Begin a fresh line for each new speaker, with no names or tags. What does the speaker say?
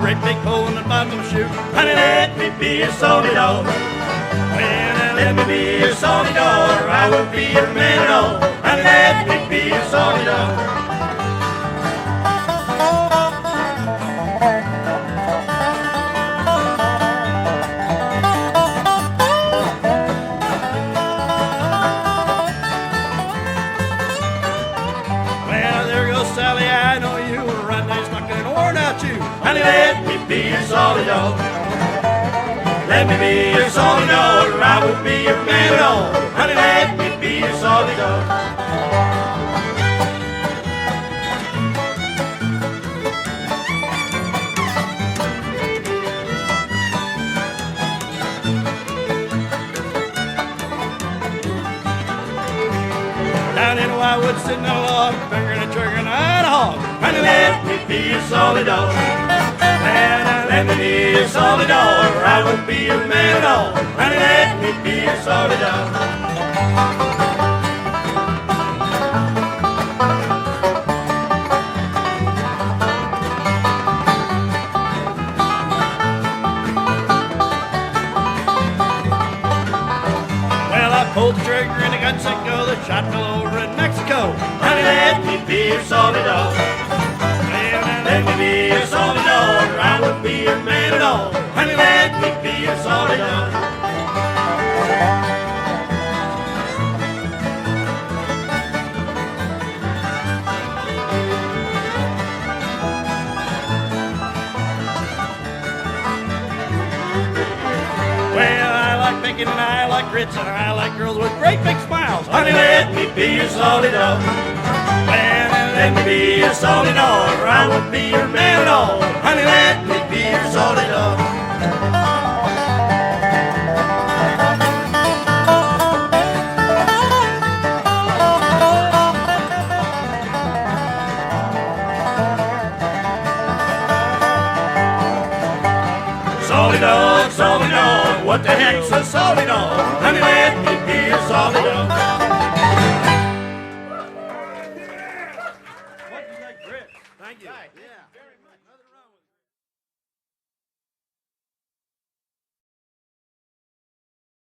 great big hole in the bottom of the shoe. Honey, let me be a salty dog. Well, let me be a salty dog, or I won't be your man at all. Honey, let me be a salty dog. Sally, I know you were right there stuck and worn out you. Honey, let me be your salty dog. Let me be your salty dog, or I won't be your man at all. Honey, let me be your salty dog. Down in the Wildwood, sitting on a log, fingering a trigger and a hog. Honey, let me be your salty dog. And let me be your salty dog, or I won't be your man at all. Honey, let me be your salty dog. Well, I pulled the trigger and the gun set go. The shot fell over in Mexico. Honey, let me be your salty dog. Let me be your salty dog, or I won't be your man at all. Honey, let me be your salty dog. Well, I like bacon and I like grits and I like girls with great big smiles. Honey, let me be your salty dog. Let me be your salty dog, or I won't be your man at all. Honey, let me be your salty dog. Salty dog, what the heck's a salty dog? Honey, let me be your salty dog.